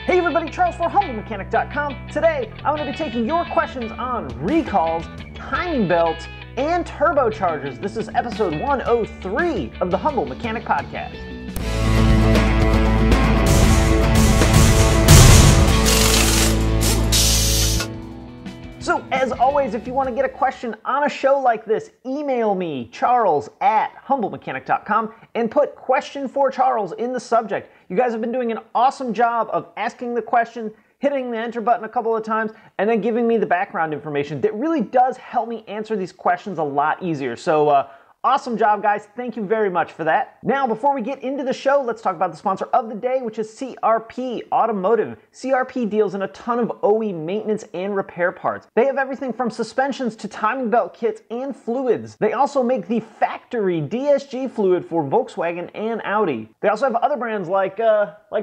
Hey everybody, Charles for HumbleMechanic.com. Today, I'm going to be taking your questions on recalls, timing belts, and turbochargers. This is episode 103 of the Humble Mechanic Podcast. So, as always, if you want to get a question on a show like this, email me, charles@humblemechanic.com, and put question for Charles in the subject. You guys have been doing an awesome job of asking the question, hitting the enter button a couple of times, and then giving me the background information that really does help me answer these questions a lot easier. So, awesome job, guys. Thank you very much for that. Now, before we get into the show, let's talk about the sponsor of the day, which is CRP Automotive. CRP deals in a ton of OE maintenance and repair parts. They have everything from suspensions to timing belt kits and fluids. They also make the factory DSG fluid for Volkswagen and Audi. They also have other brands like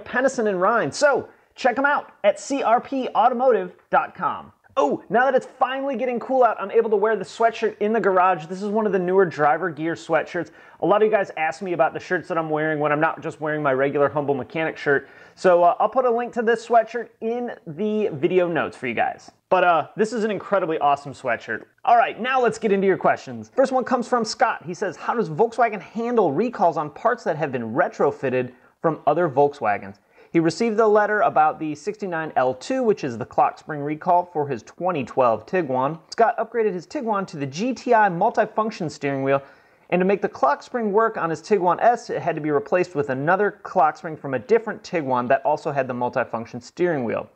Pennison and Rhine. So, check them out at crpautomotive.com. Oh, now that it's finally getting cool out, I'm able to wear the sweatshirt in the garage. This is one of the newer driver gear sweatshirts. A lot of you guys ask me about the shirts that I'm wearing when I'm not just wearing my regular Humble Mechanic shirt. So I'll put a link to this sweatshirt in the video notes for you guys. But this is an incredibly awesome sweatshirt. All right, now let's get into your questions. First one comes from Scott. He says, how does Volkswagen handle recalls on parts that have been retrofitted from other Volkswagens? He received the letter about the 69L2, which is the Clockspring recall for his 2012 Tiguan. Scott upgraded his Tiguan to the GTI multifunction steering wheel, and to make the Clockspring work on his Tiguan S, it had to be replaced with another Clockspring from a different Tiguan that also had the multifunction steering wheel.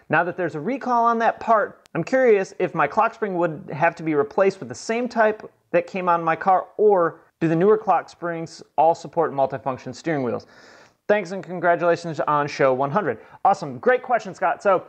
Now that there's a recall on that part, I'm curious if my Clockspring would have to be replaced with the same type that came on my car, or do the newer Clocksprings all support multifunction steering wheels? Thanks and congratulations on show 100. Awesome, great question, Scott. So,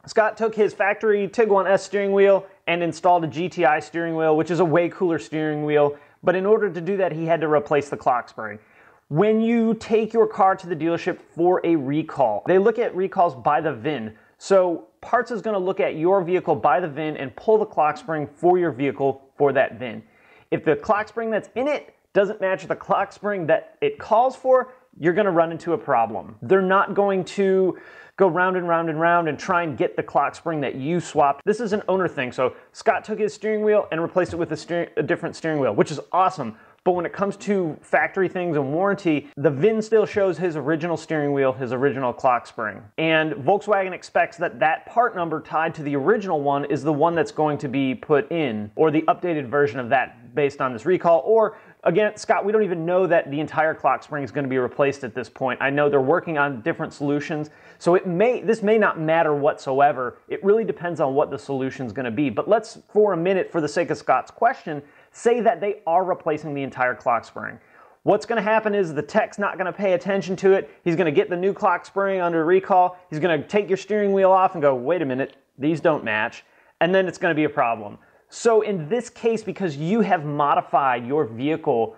Scott took his factory Tiguan S steering wheel and installed a GTI steering wheel, which is a way cooler steering wheel. But in order to do that, he had to replace the Clockspring. When you take your car to the dealership for a recall, they look at recalls by the VIN. So, Parts is going to look at your vehicle by the VIN and pull the Clockspring for your vehicle for that VIN. If the Clockspring that's in it doesn't match the Clockspring that it calls for, you're going to run into a problem. They're not going to go round and round and round and try and get the Clockspring that you swapped. This is an owner thing. So Scott took his steering wheel and replaced it with a different steering wheel, which is awesome. But when it comes to factory things and warranty, the VIN still shows his original steering wheel, his original Clockspring. And Volkswagen expects that that part number tied to the original one is the one that's going to be put in, or the updated version of that based on this recall. Or again, Scott, we don't even know that the entire Clockspring is going to be replaced at this point. I know they're working on different solutions, so this may not matter whatsoever. It really depends on what the solution is going to be. But let's, for a minute, for the sake of Scott's question, say that they are replacing the entire Clockspring. What's going to happen is the tech's not going to pay attention to it. He's going to get the new Clockspring under recall. He's going to take your steering wheel off and go, wait a minute, these don't match. And then it's going to be a problem. So in this case, because you have modified your vehicle,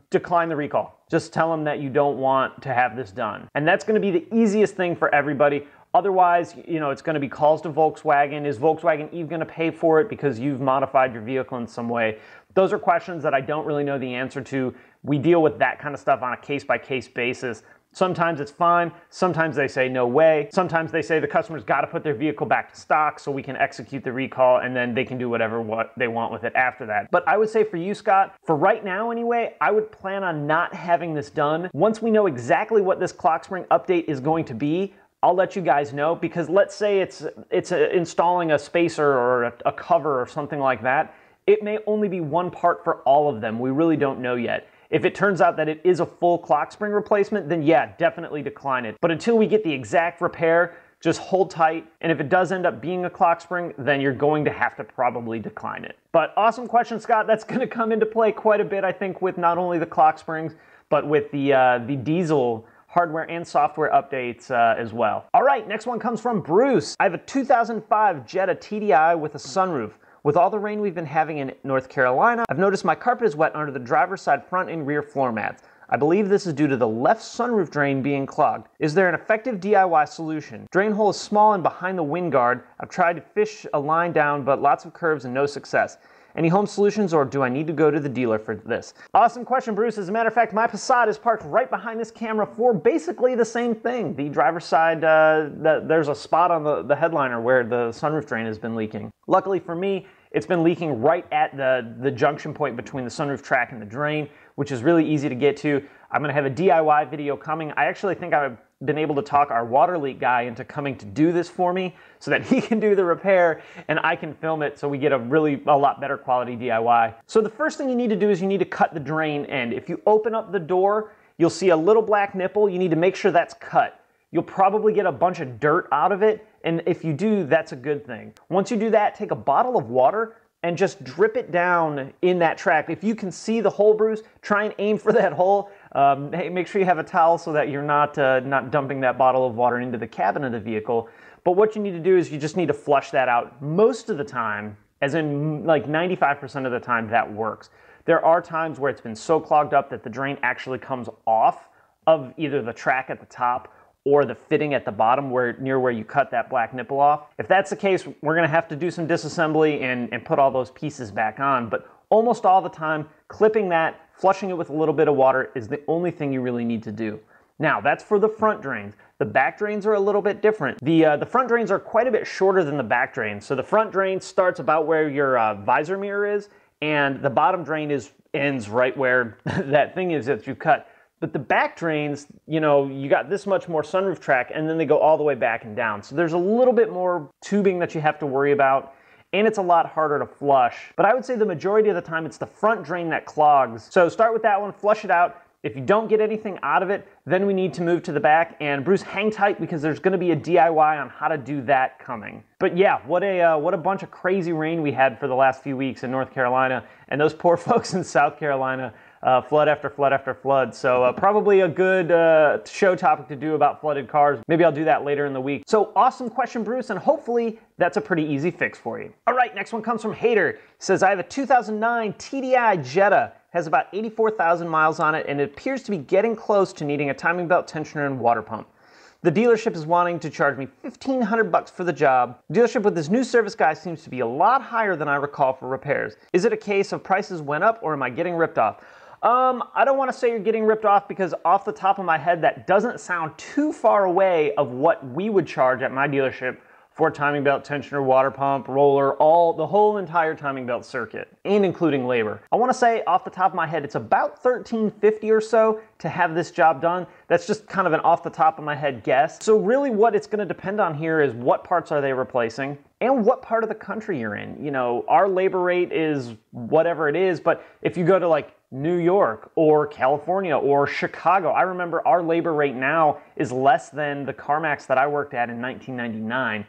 decline the recall. Just tell them that you don't want to have this done. And that's going to be the easiest thing for everybody. Otherwise, you know, it's going to be calls to Volkswagen. Is Volkswagen even going to pay for it because you've modified your vehicle in some way? Those are questions that I don't really know the answer to. We deal with that kind of stuff on a case-by-case basis. Sometimes it's fine. Sometimes they say no way. Sometimes they say the customer's got to put their vehicle back to stock so we can execute the recall, and then they can do what they want with it after that. But I would say for you, Scott, for right now anyway, I would plan on not having this done. Once we know exactly what this Clockspring update is going to be, I'll let you guys know, because let's say it's installing a spacer or a cover or something like that. It may only be one part for all of them. We really don't know yet. If it turns out that it is a full Clockspring replacement, then yeah, definitely decline it. But until we get the exact repair, just hold tight. And if it does end up being a Clockspring, then you're going to have to probably decline it. But awesome question, Scott. That's going to come into play quite a bit, I think, with not only the Clocksprings, but with the diesel hardware and software updates as well. All right, next one comes from Bruce. I have a 2005 Jetta TDI with a sunroof. With all the rain we've been having in North Carolina, I've noticed my carpet is wet under the driver's side front and rear floor mats. I believe this is due to the left sunroof drain being clogged. Is there an effective DIY solution? Drain hole is small and behind the wind guard. I've tried to fish a line down, but lots of curves and no success. Any home solutions, or do I need to go to the dealer for this? Awesome question, Bruce. As a matter of fact, my Passat is parked right behind this camera for basically the same thing. The driver's side, there's a spot on the headliner where the sunroof drain has been leaking. Luckily for me, it's been leaking right at the junction point between the sunroof track and the drain, which is really easy to get to. I'm gonna have a DIY video coming. I actually think I've been able to talk our water leak guy into coming to do this for me so that he can do the repair and I can film it so we get a lot better quality DIY. So the first thing you need to do is you need to cut the drain end. If you open up the door, you'll see a little black nipple. You need to make sure that's cut. You'll probably get a bunch of dirt out of it, and if you do, that's a good thing. Once you do that, take a bottle of water and just drip it down in that track. If you can see the hole, Bruce, try and aim for that hole. Hey, make sure you have a towel so that you're not dumping that bottle of water into the cabin of the vehicle. But what you need to do is you just need to flush that out. Most of the time, as in like 95% of the time, that works. There are times where it's been so clogged up that the drain actually comes off of either the track at the top or the fitting at the bottom near where you cut that black nipple off. If that's the case, we're gonna have to do some disassembly and put all those pieces back on. But almost all the time, clipping that, flushing it with a little bit of water is the only thing you really need to do. Now, that's for the front drains. The back drains are a little bit different. The front drains are quite a bit shorter than the back drains. So the front drain starts about where your visor mirror is, and the bottom drain ends right where that thing is that you cut. But the back drains, you know, you got this much more sunroof track, and then they go all the way back and down. So there's a little bit more tubing that you have to worry about, and it's a lot harder to flush. But I would say the majority of the time it's the front drain that clogs. So start with that one, flush it out. If you don't get anything out of it, then we need to move to the back. And Bruce, hang tight because there's gonna be a DIY on how to do that coming. But yeah, what a bunch of crazy rain we had for the last few weeks in North Carolina, and those poor folks in South Carolina, flood after flood after flood. So probably a good show topic to do about flooded cars. Maybe I'll do that later in the week. So awesome question, Bruce, and hopefully that's a pretty easy fix for you. All right, next one comes from Hater. He says, I have a 2009 TDI Jetta, has about 84,000 miles on it, and it appears to be getting close to needing a timing belt tensioner and water pump. The dealership is wanting to charge me $1,500 for the job. The dealership with this new service guy seems to be a lot higher than I recall for repairs. Is it a case of prices went up, or am I getting ripped off? I don't want to say you're getting ripped off because off the top of my head, that doesn't sound too far away of what we would charge at my dealership for timing belt, tensioner, water pump, roller, the whole entire timing belt circuit, and including labor. I want to say off the top of my head, it's about $1,350 or so to have this job done. That's just kind of an off the top of my head guess. So really what it's going to depend on here is what parts are they replacing and what part of the country you're in. You know, our labor rate is whatever it is, but if you go to like New York or California or Chicago, I remember our labor rate now is less than the CarMax that I worked at in 1999.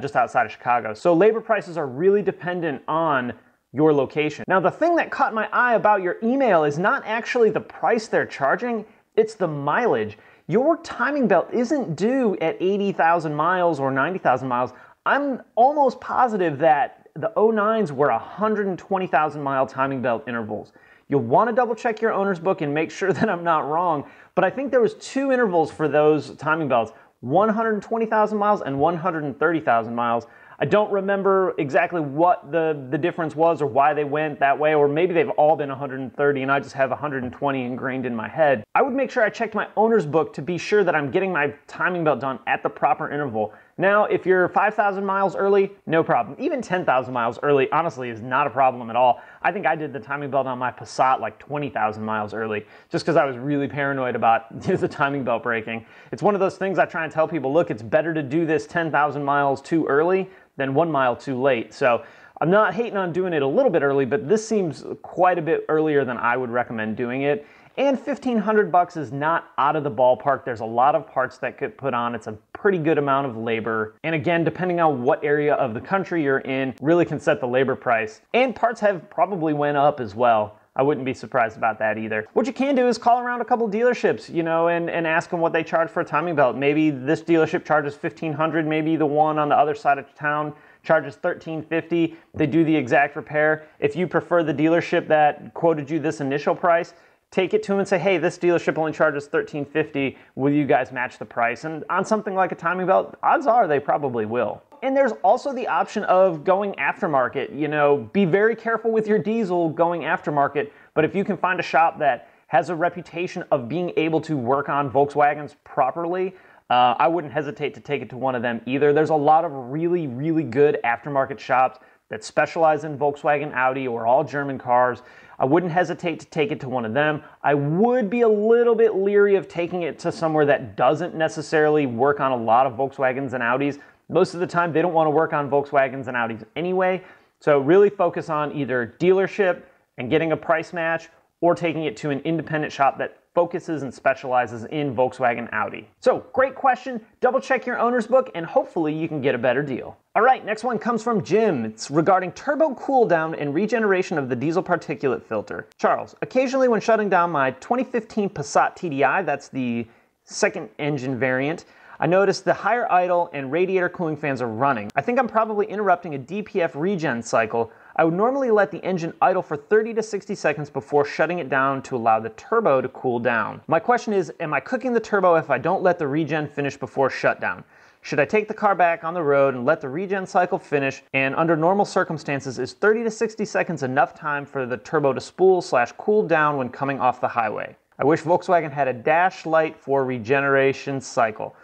Just outside of Chicago. So labor prices are really dependent on your location. Now, the thing that caught my eye about your email is not actually the price they're charging, it's the mileage. Your timing belt isn't due at 80,000 miles or 90,000 miles. I'm almost positive that the 09s were 120,000 mile timing belt intervals. You'll want to double check your owner's book and make sure that I'm not wrong, but I think there was 2 intervals for those timing belts. 120,000 miles and 130,000 miles. I don't remember exactly what the difference was or why they went that way, or maybe they've all been 130 and I just have 120 ingrained in my head. I would make sure I checked my owner's book to be sure that I'm getting my timing belt done at the proper interval. Now, if you're 5,000 miles early, no problem. Even 10,000 miles early, honestly, is not a problem at all. I think I did the timing belt on my Passat like 20,000 miles early, just because I was really paranoid about the timing belt breaking. It's one of those things I try and tell people, look, it's better to do this 10,000 miles too early than 1 mile too late. So I'm not hating on doing it a little bit early, but this seems quite a bit earlier than I would recommend doing it. And $1,500 is not out of the ballpark. There's a lot of parts that get put on. It's a pretty good amount of labor. And again, depending on what area of the country you're in, really can set the labor price. And parts have probably went up as well. I wouldn't be surprised about that either. What you can do is call around a couple dealerships, you know, and ask them what they charge for a timing belt. Maybe this dealership charges $1,500, maybe the one on the other side of town charges $1,350. They do the exact repair. If you prefer the dealership that quoted you this initial price, take it to them and say, hey, this dealership only charges $1,350. Will you guys match the price? And on something like a timing belt, odds are they probably will. And there's also the option of going aftermarket. You know, be very careful with your diesel going aftermarket, but if you can find a shop that has a reputation of being able to work on Volkswagens properly, I wouldn't hesitate to take it to one of them either. There's a lot of really, really good aftermarket shops that specialize in Volkswagen, Audi, or all German cars. I wouldn't hesitate to take it to one of them. I would be a little bit leery of taking it to somewhere that doesn't necessarily work on a lot of Volkswagens and Audis. Most of the time, they don't want to work on Volkswagens and Audis anyway. So really focus on either dealership and getting a price match, or taking it to an independent shop that focuses and specializes in Volkswagen Audi. So, great question. Double check your owner's book and hopefully you can get a better deal. All right, next one comes from Jim. It's regarding turbo cool down and regeneration of the diesel particulate filter. Charles, occasionally when shutting down my 2015 Passat TDI, that's the second engine variant, I noticed the higher idle and radiator cooling fans are running. I think I'm probably interrupting a DPF regen cycle. I would normally let the engine idle for 30 to 60 seconds before shutting it down to allow the turbo to cool down. My question is, am I cooking the turbo if I don't let the regen finish before shutdown? Should I take the car back on the road and let the regen cycle finish? And under normal circumstances, is 30 to 60 seconds enough time for the turbo to spool/cool down when coming off the highway? I wish Volkswagen had a dash light for regeneration cycle.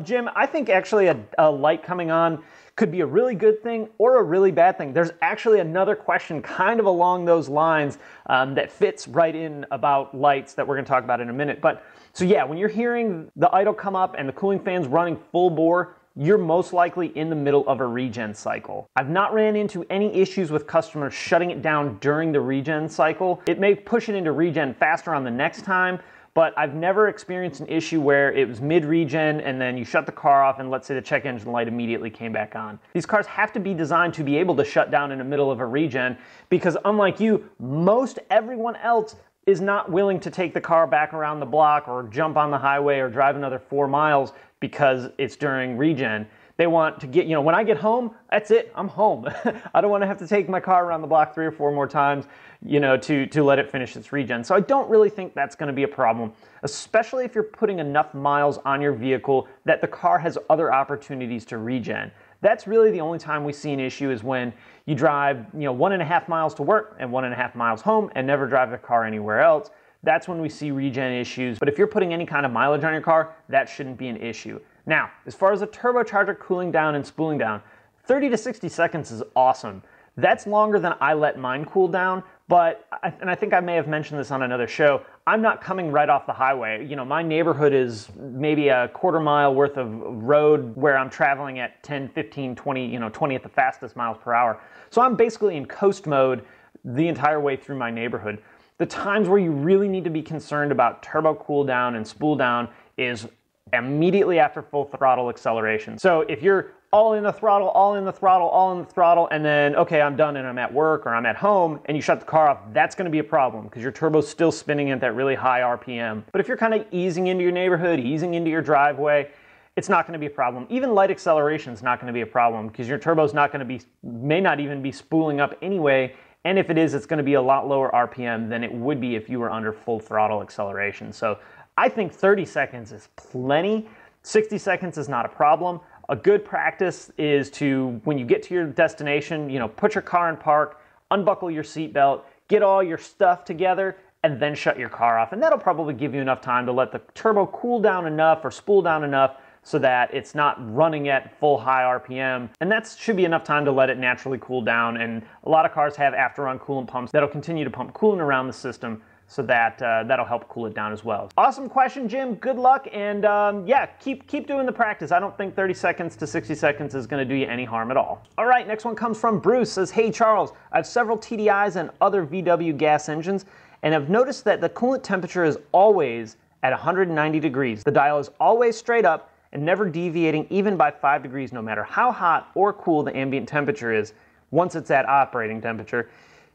Jim, I think actually a light coming on could be a really good thing or a really bad thing. There's actually another question kind of along those lines that fits right in about lights that we're going to talk about in a minute. But so yeah, when you're hearing the idle come up and the cooling fans running full bore, you're most likely in the middle of a regen cycle. I've not ran into any issues with customers shutting it down during the regen cycle. It may push it into regen faster on the next time, but I've never experienced an issue where it was mid-regen and then you shut the car off and let's say the check engine light immediately came back on. These cars have to be designed to be able to shut down in the middle of a regen because unlike you, most everyone else is not willing to take the car back around the block or jump on the highway or drive another 4 miles because it's during regen. They want to get, when I get home, that's it, I'm home. I don't want to have to take my car around the block 3 or 4 more times, to let it finish its regen. So I don't really think that's going to be a problem, especially if you're putting enough miles on your vehicle that the car has other opportunities to regen. That's really the only time we see an issue is when you drive, 1.5 miles to work and 1.5 miles home and never drive the car anywhere else. That's when we see regen issues. But if you're putting any kind of mileage on your car, that shouldn't be an issue. Now, as far as a turbocharger cooling down and spooling down, 30 to 60 seconds is awesome. That's longer than I let mine cool down, but, and I think I may have mentioned this on another show, I'm not coming right off the highway. My neighborhood is maybe a 1/4 mile worth of road where I'm traveling at 10, 15, 20, 20 at the fastest miles per hour. So I'm basically in coast mode the entire way through my neighborhood. The times where you really need to be concerned about turbo cool down and spool down is immediately after full throttle acceleration. So if you're all in the throttle, all in the throttle, all in the throttle, and then, okay, I'm done and I'm at work or I'm at home, and you shut the car off, that's gonna be a problem because your turbo's still spinning at that really high RPM. But if you're kind of easing into your neighborhood, easing into your driveway, it's not gonna be a problem. Even light acceleration is not gonna be a problem because your turbo's not gonna be, may not even be spooling up anyway, and if it is, it's gonna be a lot lower RPM than it would be if you were under full throttle acceleration. So I think 30 seconds is plenty. 60 seconds is not a problem. A good practice is to, when you get to your destination, put your car in park, unbuckle your seatbelt, get all your stuff together, and then shut your car off. And that'll probably give you enough time to let the turbo cool down enough or spool down enough so that it's not running at full high RPM. And that should be enough time to let it naturally cool down. And a lot of cars have after-run coolant pumps that'll continue to pump coolant around the system, so that that'll help cool it down as well. Awesome question, Jim. Good luck, and yeah, keep doing the practice. I don't think 30 seconds to 60 seconds is going to do you any harm at all. All right, next one comes from Bruce. Says, hey Charles, I have several TDIs and other VW gas engines, and I've noticed that the coolant temperature is always at 190 degrees. The dial is always straight up and never deviating even by 5 degrees, no matter how hot or cool the ambient temperature is once it's at operating temperature.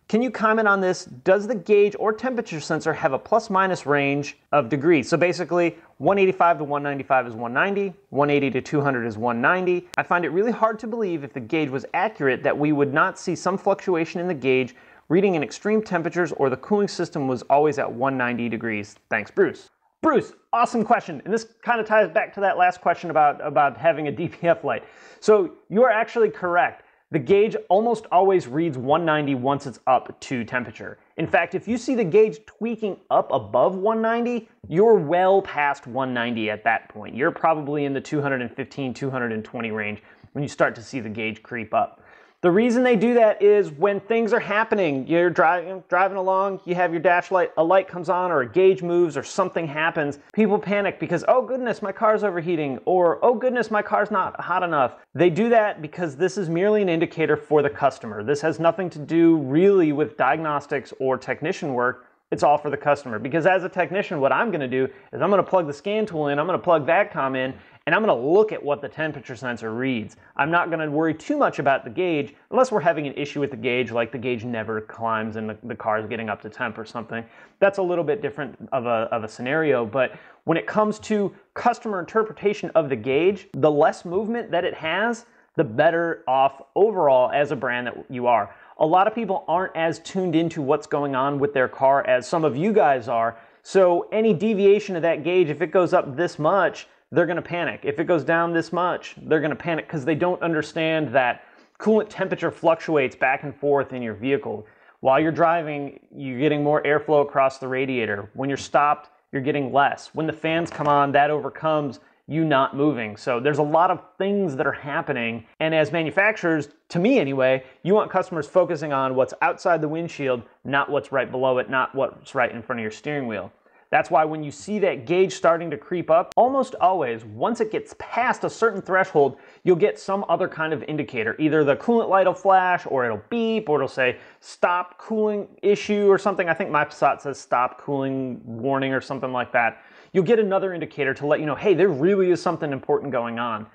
Can you comment on this? Does the gauge or temperature sensor have a plus-minus range of degrees? So basically, 185 to 195 is 190, 180 to 200 is 190. I find it really hard to believe if the gauge was accurate that we would not see some fluctuation in the gauge reading in extreme temperatures or the cooling system was always at 190 degrees. Thanks, Bruce. Bruce, awesome question. And this kind of ties back to that last question about having a DPF light. So you are actually correct. The gauge almost always reads 190 once it's up to temperature. In fact, if you see the gauge tweaking up above 190, you're well past 190 at that point. You're probably in the 215, 220 range when you start to see the gauge creep up. The reason they do that is when things are happening, you're driving along, you have your dash light, a light comes on or a gauge moves or something happens, people panic because, oh goodness, my car's overheating, or oh goodness, my car's not hot enough. They do that because this is merely an indicator for the customer. This has nothing to do really with diagnostics or technician work. It's all for the customer, because as a technician, what I'm gonna do is I'm gonna plug the scan tool in, I'm gonna plug VACCOM in, and I'm gonna look at what the temperature sensor reads. I'm not gonna worry too much about the gauge, unless we're having an issue with the gauge, like the gauge never climbs and the car's getting up to temp or something. That's a little bit different of a scenario, but when it comes to customer interpretation of the gauge, the less movement that it has, the better off overall as a brand that you are. A lot of people aren't as tuned into what's going on with their car as some of you guys are, so any deviation of that gauge, if it goes up this much, they're gonna panic. If it goes down this much, they're gonna panic because they don't understand that coolant temperature fluctuates back and forth in your vehicle. While you're driving, you're getting more airflow across the radiator. When you're stopped, you're getting less. When the fans come on, that overcomes you not moving. So there's a lot of things that are happening. And as manufacturers, to me anyway, you want customers focusing on what's outside the windshield, not what's right below it, not what's right in front of your steering wheel. That's why when you see that gauge starting to creep up, almost always, once it gets past a certain threshold, you'll get some other kind of indicator. Either the coolant light will flash, or it'll beep, or it'll say stop cooling issue or something. I think my Passat says stop cooling warning or something like that. You'll get another indicator to let you know, hey, there really is something important going on.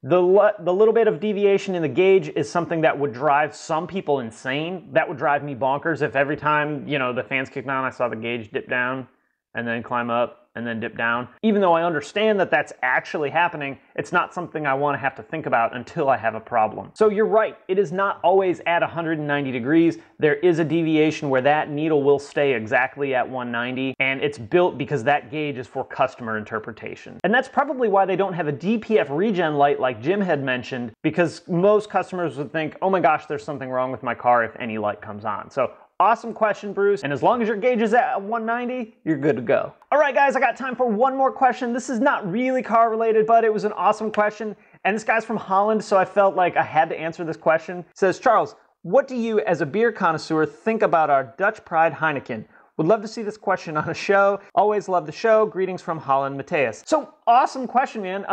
The little bit of deviation in the gauge is something that would drive some people insane. That would drive me bonkers if every time, you know, the fans kick down, I saw the gauge dip down and then climb up and then dip down. Even though I understand that that's actually happening, it's not something I want to have to think about until I have a problem. So you're right, it is not always at 190 degrees. There is a deviation where that needle will stay exactly at 190, and it's built because that gauge is for customer interpretation. And that's probably why they don't have a DPF regen light like Jim had mentioned, because most customers would think, oh my gosh, there's something wrong with my car if any light comes on. So awesome question, Bruce. And as long as your gauge is at 190, you're good to go. All right, guys, I got time for one more question. This is not really car related, but it was an awesome question. And this guy's from Holland, so I felt like I had to answer this question. It says, Charles, what do you as a beer connoisseur think about our Dutch Pride Heieken? Would love to see this question on a show. Always love the show. Greetings from Holland, Mateus. So awesome question, man.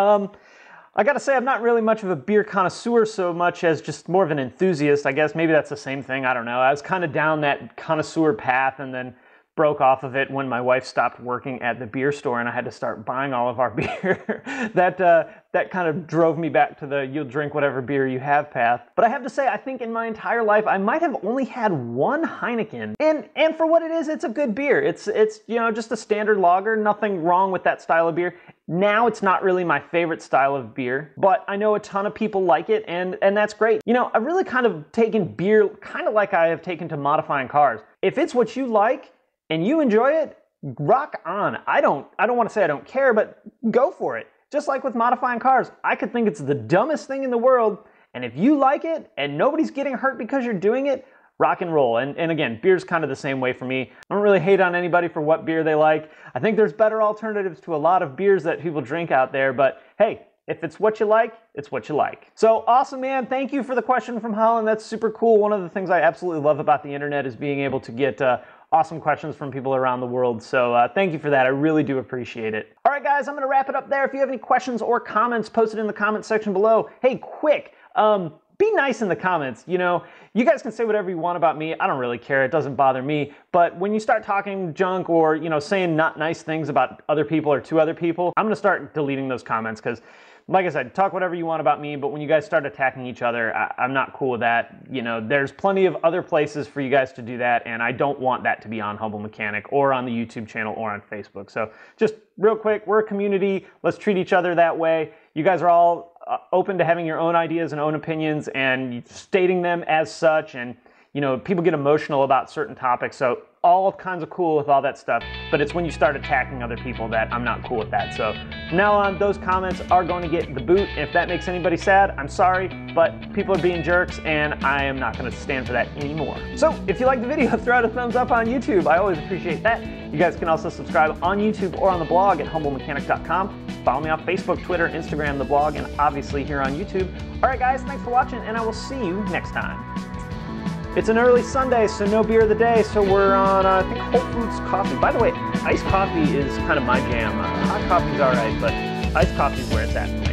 I gotta say, I'm not really much of a beer connoisseur so much as just more of an enthusiast. I guess maybe that's the same thing, I don't know. I was kind of down that connoisseur path and then broke off of it when my wife stopped working at the beer store and I had to start buying all of our beer. That kind of drove me back to the you'll drink whatever beer you have path. But I have to say, I think in my entire life, I might have only had one Heineken. And for what it is, it's a good beer. It's you know, just a standard lager, nothing wrong with that style of beer. Now it's not really my favorite style of beer, but I know a ton of people like it, and that's great. You know, I've really kind of taken beer kind of like I have taken to modifying cars. If it's what you like and you enjoy it, rock on. I don't want to say I don't care, but go for it. Just like with modifying cars, I could think it's the dumbest thing in the world, and if you like it and nobody's getting hurt because you're doing it, rock and roll. And again, beer's kind of the same way for me. I don't really hate on anybody for what beer they like. I think there's better alternatives to a lot of beers that people drink out there, but hey, if it's what you like, it's what you like. So awesome, man. Thank you for the question from Holland. That's super cool. One of the things I absolutely love about the internet is being able to get awesome questions from people around the world. So thank you for that. I really do appreciate it. All right, guys, I'm going to wrap it up there. If you have any questions or comments, post it in the comment section below. Hey, quick, be nice in the comments. You know, you guys can say whatever you want about me. I don't really care. It doesn't bother me. But when you start talking junk or, you know, saying not nice things about other people or to other people, I'm going to start deleting those comments because, like I said, talk whatever you want about me, but when you guys start attacking each other, I'm not cool with that. You know, there's plenty of other places for you guys to do that, and I don't want that to be on Humble Mechanic or on the YouTube channel or on Facebook. So just real quick, we're a community. Let's treat each other that way. You guys are all open to having your own ideas and own opinions and stating them as such, and you know, people get emotional about certain topics, so all kinds of cool with all that stuff, but it's when you start attacking other people that I'm not cool with that. So from now on, those comments are going to get the boot. If that makes anybody sad, I'm sorry, but people are being jerks and I am not gonna stand for that anymore. So if you like the video, throw out a thumbs up on YouTube. I always appreciate that. You guys can also subscribe on YouTube or on the blog at humblemechanic.com. Follow me on Facebook, Twitter, Instagram, the blog, and obviously here on YouTube. All right, guys, thanks for watching, and I will see you next time. It's an early Sunday, so no beer of the day, so we're on, I think, Whole Foods coffee. By the way, iced coffee is kind of my jam. Hot coffee's all right, but iced coffee is where it's at.